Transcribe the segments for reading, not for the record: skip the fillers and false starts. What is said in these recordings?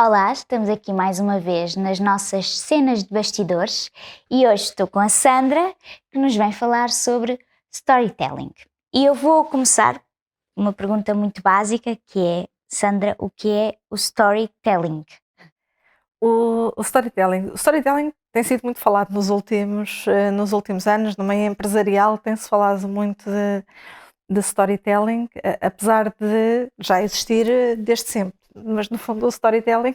Olá, estamos aqui mais uma vez nas nossas cenas de bastidores e hoje estou com a Sandra que nos vem falar sobre storytelling. E eu vou começar com uma pergunta muito básica que é, Sandra, o que é o storytelling? O storytelling tem sido muito falado nos últimos anos. No meio empresarial tem-se falado muito de storytelling, apesar de já existir desde sempre. Mas no fundo o storytelling,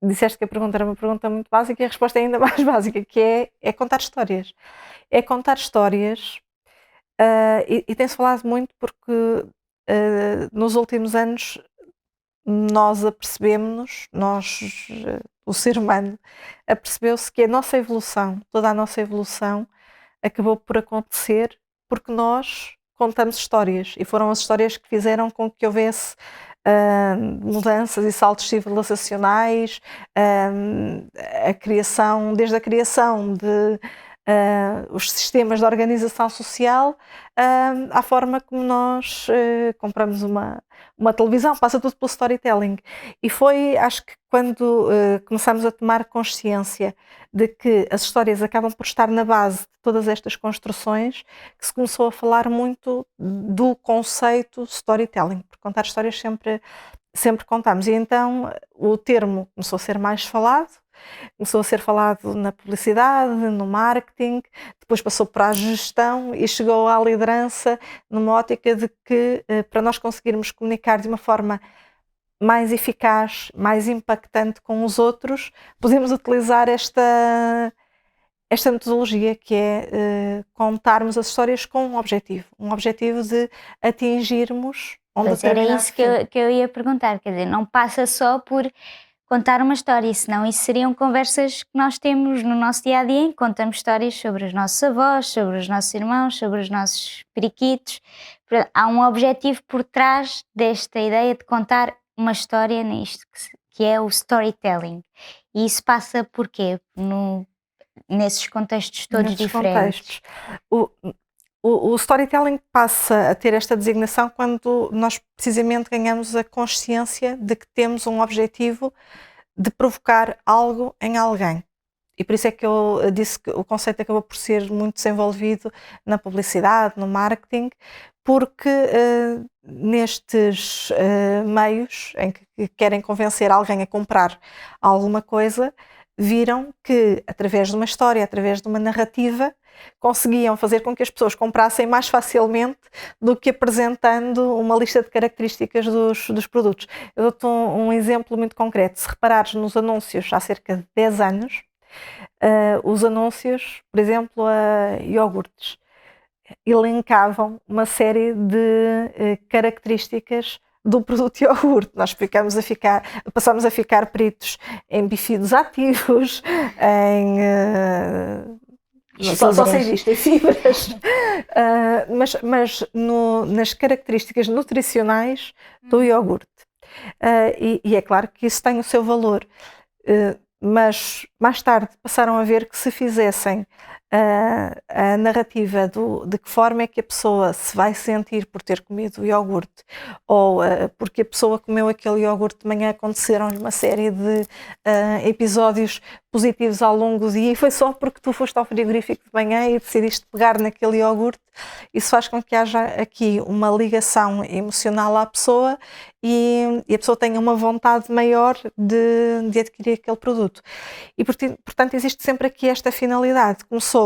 disseste que a pergunta era uma pergunta muito básica e a resposta é ainda mais básica, que é contar histórias. É contar histórias, e tem-se falado muito porque nos últimos anos nós apercebemos-nos, o ser humano, apercebeu-se que a nossa evolução, toda a nossa evolução, acabou por acontecer porque nós contamos histórias e foram as histórias que fizeram com que houvesse mudanças e saltos civilizacionais, a criação, desde a criação de os sistemas de organização social, à forma como nós compramos uma televisão, passa tudo pelo storytelling. E foi, acho que quando começamos a tomar consciência de que as histórias acabam por estar na base de todas estas construções, que se começou a falar muito do conceito storytelling, porque contar histórias sempre contamos. E então o termo começou a ser mais falado, começou a ser falado na publicidade, no marketing, depois passou para a gestão e chegou à liderança numa ótica de que para nós conseguirmos comunicar de uma forma mais eficaz, mais impactante com os outros, podemos utilizar esta metodologia que é contarmos as histórias com um objetivo de atingirmos um Pois era determinado isso fim. que eu ia perguntar, quer dizer, não passa só por contar uma história, senão isso seriam conversas que nós temos no nosso dia a dia, em que contamos histórias sobre os nossos avós, sobre os nossos irmãos, sobre os nossos periquitos. Há um objetivo por trás desta ideia de contar uma história nisto, que é o storytelling. E isso passa por quê? Nesses contextos todos Nesses diferentes. contextos. O, o storytelling passa a ter esta designação quando nós precisamente ganhamos a consciência de que temos um objetivo de provocar algo em alguém. E por isso é que eu disse que o conceito acabou por ser muito desenvolvido na publicidade, no marketing, porque nestes meios em que querem convencer alguém a comprar alguma coisa, viram que através de uma história, através de uma narrativa, conseguiam fazer com que as pessoas comprassem mais facilmente do que apresentando uma lista de características dos produtos. Eu dou-te um exemplo muito concreto. Se reparares nos anúncios há cerca de 10 anos, os anúncios, por exemplo, a iogurtes, elencavam uma série de características do produto iogurte. Nós passamos a ficar peritos em bifidos ativos, em só sei Fibras. disto, em fibras, nas características nutricionais do iogurte. E é claro que isso tem o seu valor, mas mais tarde passaram a ver que se fizessem a narrativa de que forma é que a pessoa se vai sentir por ter comido o iogurte, ou porque a pessoa comeu aquele iogurte de manhã, aconteceram-lhe uma série de episódios positivos ao longo do dia, e foi só porque tu foste ao frigorífico de manhã e decidiste pegar naquele iogurte. Isso faz com que haja aqui uma ligação emocional à pessoa e a pessoa tenha uma vontade maior de adquirir aquele produto. E portanto existe sempre aqui esta finalidade. Começou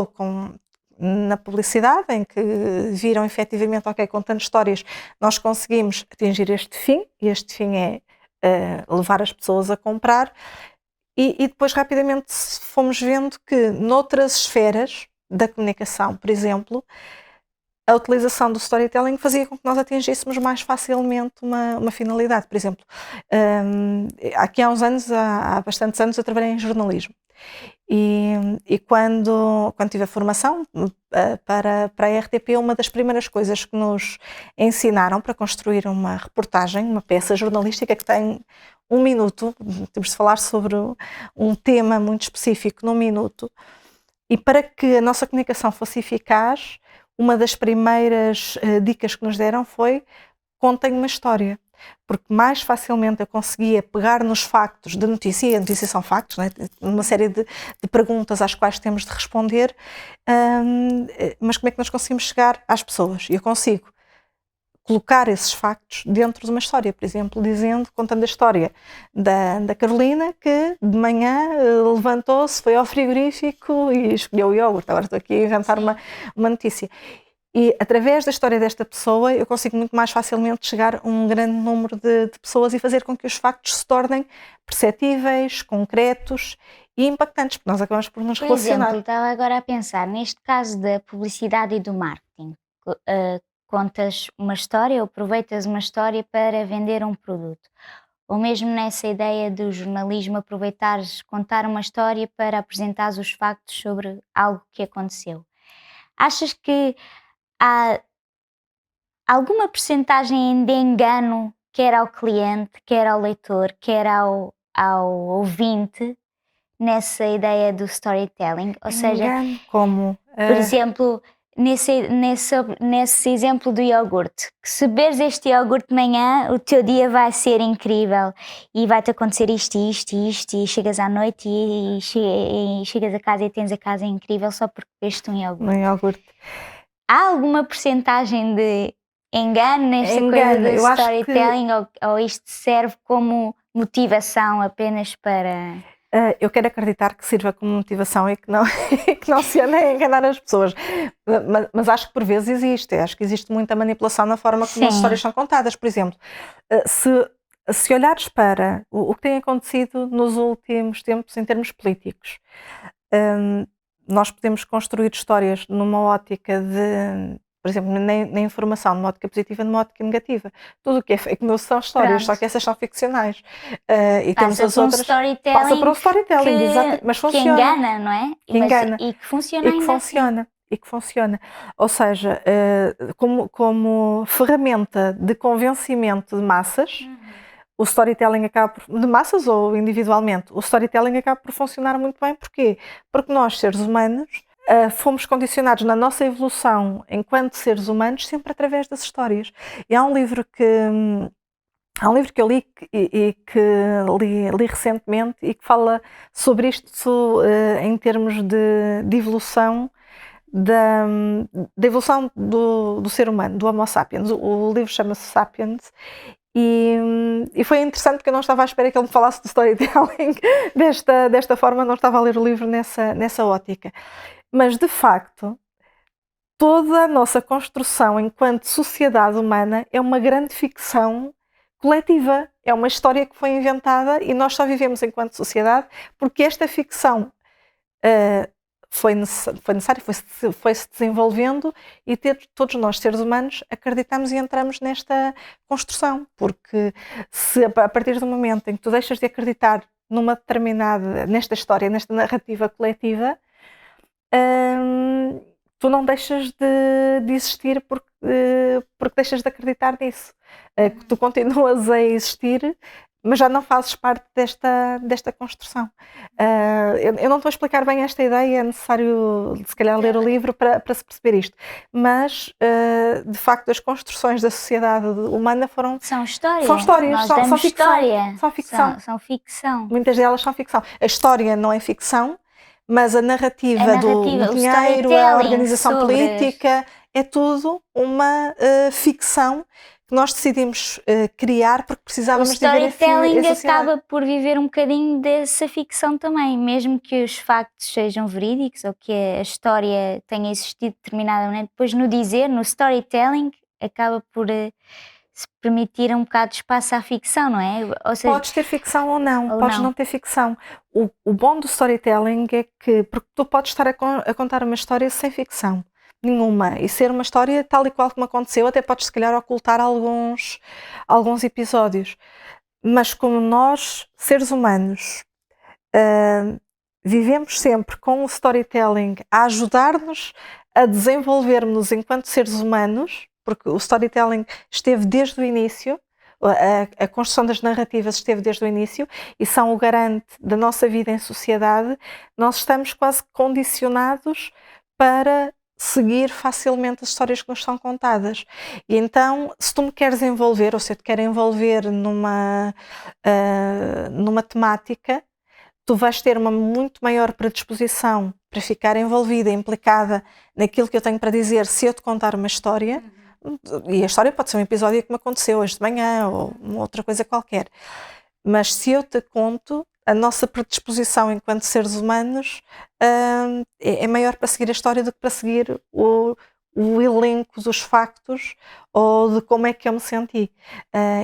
na publicidade, em que viram efetivamente, ok, contando histórias, nós conseguimos atingir este fim, e este fim é levar as pessoas a comprar, e depois rapidamente fomos vendo que noutras esferas da comunicação, por exemplo, a utilização do storytelling fazia com que nós atingíssemos mais facilmente uma finalidade. Por exemplo, aqui há uns anos, há bastantes anos, eu trabalhei em jornalismo. E quando tive a formação para a RTP, uma das primeiras coisas que nos ensinaram para construir uma reportagem, uma peça jornalística que tem 1 minuto, temos de falar sobre um tema muito específico num minuto, e para que a nossa comunicação fosse eficaz, uma das primeiras dicas que nos deram foi: contem uma história. porque mais facilmente eu conseguia pegar nos factos da notícia, e a notícia são factos, não é? Uma série de perguntas às quais temos de responder, mas como é que nós conseguimos chegar às pessoas? E eu consigo colocar esses factos dentro de uma história, por exemplo, contando a história da Carolina, que de manhã levantou-se, foi ao frigorífico e escolheu o iogurte. Agora estou aqui a inventar uma notícia. E através da história desta pessoa eu consigo muito mais facilmente chegar a um grande número de pessoas e fazer com que os factos se tornem perceptíveis, concretos e impactantes, porque nós acabamos por nos Por relacionar. exemplo, estava agora a pensar, neste caso da publicidade e do marketing, contas uma história ou aproveitas uma história para vender um produto. Ou mesmo nessa ideia do jornalismo, aproveitares contar uma história para apresentares os factos sobre algo que aconteceu. Achas que há alguma percentagem de engano, quer ao cliente, quer ao leitor, quer ao ouvinte, nessa ideia do storytelling? Ou seja, Engano como? por exemplo, nesse exemplo do iogurte, que se beberes este iogurte de manhã, o teu dia vai ser incrível e vai-te acontecer isto e isto e isto, e chegas à noite e chegas a casa e tens a casa incrível só porque bebeste um iogurte. No iogurte. Há alguma percentagem de engano nesta coisa Engano, do eu acho que- storytelling ou isto serve como motivação apenas para... Eu quero acreditar que sirva como motivação e que não, que não se ande a enganar as pessoas. Mas acho que por vezes existe. Acho que existe muita manipulação na forma como as Sim. histórias são contadas. Por exemplo, se olhares para o que tem acontecido nos últimos tempos em termos políticos, nós podemos construir histórias numa ótica de, por exemplo, na informação, numa ótica positiva e numa ótica negativa. Tudo o que é fake news são histórias, Pronto. só que essas são ficcionais. E temos Passa as por um outras. storytelling, Passa por um storytelling, que, exatamente, mas que funciona. engana, não é? Que engana. E que funciona E que ainda funciona. E que funciona. Ou seja, como ferramenta de convencimento de massas, o storytelling acaba de massas ou individualmente, o storytelling acaba por funcionar muito bem. Porquê? Porque nós, seres humanos, fomos condicionados na nossa evolução enquanto seres humanos sempre através das histórias. E há um livro que eu li e que li recentemente e que fala sobre isto em termos de evolução, da evolução do ser humano, do Homo sapiens. O livro chama-se Sapiens. E foi interessante porque eu não estava à espera que ele me falasse do storytelling desta forma, não estava a ler o livro nessa ótica. Mas, de facto, toda a nossa construção enquanto sociedade humana é uma grande ficção coletiva. É uma história que foi inventada e nós só vivemos enquanto sociedade porque esta ficção foi necessária, foi-se desenvolvendo e todos nós, seres humanos, acreditamos e entramos nesta construção. Porque se a partir do momento em que tu deixas de acreditar nesta história, nesta narrativa coletiva, tu não deixas de existir porque deixas de acreditar nisso. Tu continuas a existir, mas já não fazes parte desta construção. Eu não estou a explicar bem esta ideia, é necessário se calhar ler o livro para se perceber isto. Mas, de facto, as construções da sociedade humana São histórias. São histórias, Nós são damos ficção. história. São ficção. São ficção. Muitas delas são ficção. A história não é ficção, mas a narrativa do o dinheiro, a storytelling organização sobre política, é tudo uma ficção que nós decidimos criar porque O precisávamos de ver storytelling a sociedade. acaba por viver um bocadinho dessa ficção também, mesmo que os factos sejam verídicos ou que a história tenha existido determinadamente, depois no storytelling acaba por se permitir um bocado de espaço à ficção, não é? Ou seja, Podes ter ficção ou não, ou podes não. não ter ficção. O bom do storytelling é que, porque tu podes estar a contar uma história sem ficção nenhuma e ser uma história tal e qual como aconteceu, até podes se calhar ocultar alguns episódios. Mas como nós, seres humanos, vivemos sempre com o storytelling a ajudar-nos a desenvolvermos enquanto seres humanos, porque o storytelling esteve desde o início, a construção das narrativas esteve desde o início e são o garante da nossa vida em sociedade. Nós estamos quase condicionados para seguir facilmente as histórias que nos são contadas. E então, se tu me queres envolver, ou se eu te quero envolver numa temática, tu vais ter uma muito maior predisposição para ficar envolvida, implicada naquilo que eu tenho para dizer se eu te contar uma história. E a história pode ser um episódio que me aconteceu hoje de manhã ou uma outra coisa qualquer. Mas se eu te conto, a nossa predisposição enquanto seres humanos é maior para seguir a história do que para seguir o elenco dos factos ou de como é que eu me senti.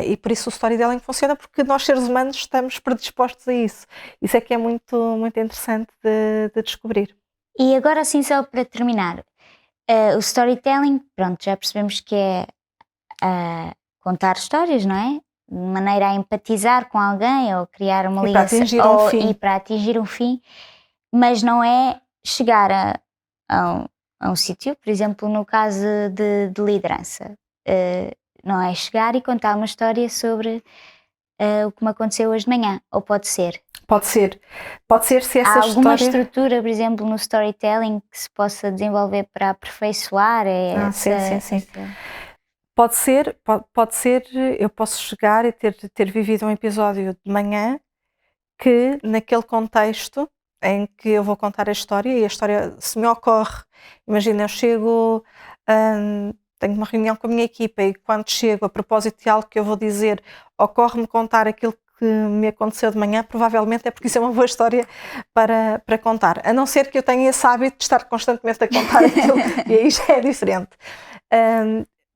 E por isso o storytelling funciona, porque nós seres humanos estamos predispostos a isso. Isso é que é muito, muito interessante de descobrir. E agora assim, só para terminar, o storytelling, pronto, já percebemos que é contar histórias, não é? De maneira a empatizar com alguém ou criar uma E para ligação atingir um fim. e para atingir um fim, mas não é chegar a um sítio, por exemplo, no caso de liderança, não é chegar e contar uma história sobre o que me aconteceu hoje de manhã, ou pode ser? Pode ser se essa Há alguma história... estrutura, por exemplo, no storytelling que se possa desenvolver para aperfeiçoar sim. essa... Pode ser, eu posso chegar e ter vivido um episódio de manhã que, naquele contexto em que eu vou contar a história, e a história se me ocorre, imagina, eu chego, tenho uma reunião com a minha equipa e quando chego, a propósito de algo que eu vou dizer, ocorre-me contar aquilo que me aconteceu de manhã, provavelmente é porque isso é uma boa história para contar, a não ser que eu tenha esse hábito de estar constantemente a contar aquilo, e aí já é diferente.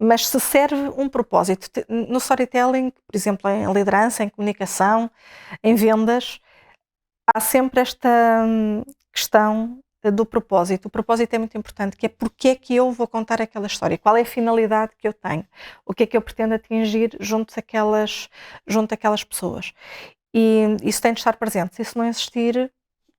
Mas se serve um propósito, no storytelling, por exemplo, em liderança, em comunicação, em vendas, há sempre esta questão do propósito. O propósito é muito importante, que é porque é que eu vou contar aquela história, qual é a finalidade que eu tenho, o que é que eu pretendo atingir junto daquelas pessoas. E isso tem de estar presente. Se isso não existir,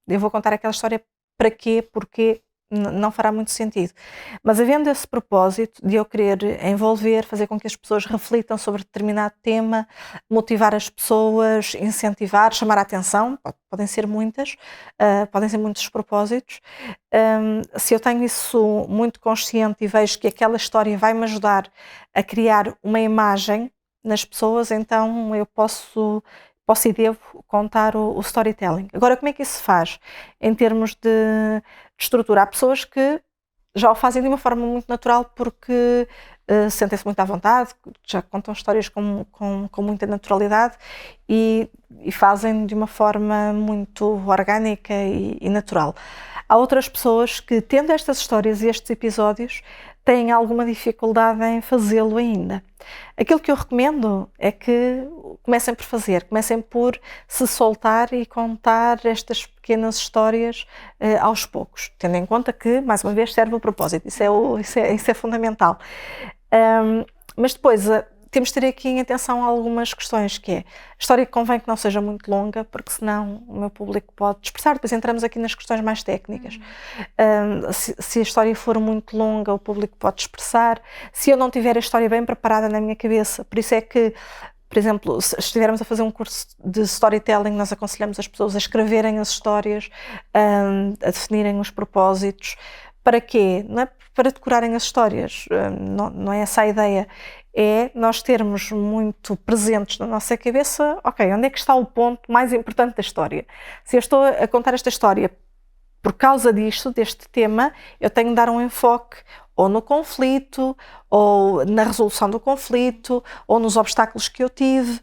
eu vou contar aquela história para quê, porquê, não fará muito sentido. Mas havendo esse propósito de eu querer envolver, fazer com que as pessoas reflitam sobre determinado tema, motivar as pessoas, incentivar, chamar a atenção, podem ser muitas, podem ser muitos propósitos. Se eu tenho isso muito consciente e vejo que aquela história vai-me ajudar a criar uma imagem nas pessoas, então eu posso e devo contar o storytelling. Agora, como é que isso se faz em termos de estrutura? Há pessoas que já o fazem de uma forma muito natural porque sentem-se muito à vontade, já contam histórias com muita naturalidade e fazem de uma forma muito orgânica e natural. Há outras pessoas que, tendo estas histórias e estes episódios, têm alguma dificuldade em fazê-lo ainda. Aquilo que eu recomendo é que comecem por fazer, comecem por se soltar e contar estas pequenas histórias aos poucos, tendo em conta que, mais uma vez, serve o propósito, isso é fundamental. Mas depois temos de ter aqui em atenção algumas questões, que é, a história convém que não seja muito longa, porque senão o meu público pode dispersar. Depois entramos aqui nas questões mais técnicas. Se a história for muito longa, o público pode dispersar. Se eu não tiver a história bem preparada na minha cabeça, por isso é que, por exemplo, se estivermos a fazer um curso de storytelling, nós aconselhamos as pessoas a escreverem as histórias, a definirem os propósitos. Para quê? Não é para decorarem as histórias, não é essa a ideia. É nós termos muito presentes na nossa cabeça, ok, onde é que está o ponto mais importante da história? Se eu estou a contar esta história por causa deste tema, eu tenho de dar um enfoque ou no conflito, ou na resolução do conflito, ou nos obstáculos que eu tive,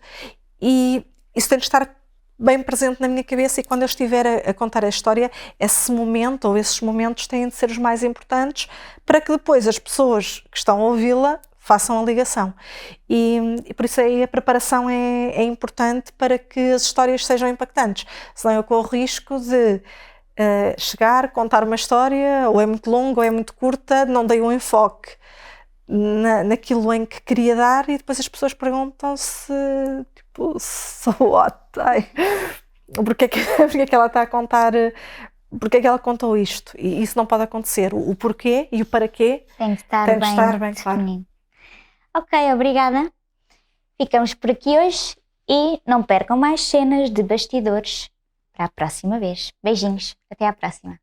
e isso tem de estar bem presente na minha cabeça, e quando eu estiver a contar a história, esse momento ou esses momentos têm de ser os mais importantes para que depois as pessoas que estão a ouvi-la façam a ligação. E por isso aí a preparação é importante para que as histórias sejam impactantes, senão eu corro o risco de chegar, contar uma história, ou é muito longa ou é muito curta, não dei um enfoque naquilo em que queria dar, e depois as pessoas perguntam-se, tipo, so what? Porque é que ela está a contar, porque é que ela contou isto? E isso não pode acontecer. O porquê e o para quê tem de estar bem claro. definido. Ok, obrigada. Ficamos por aqui hoje e não percam mais cenas de bastidores para a próxima vez. Beijinhos, até à próxima.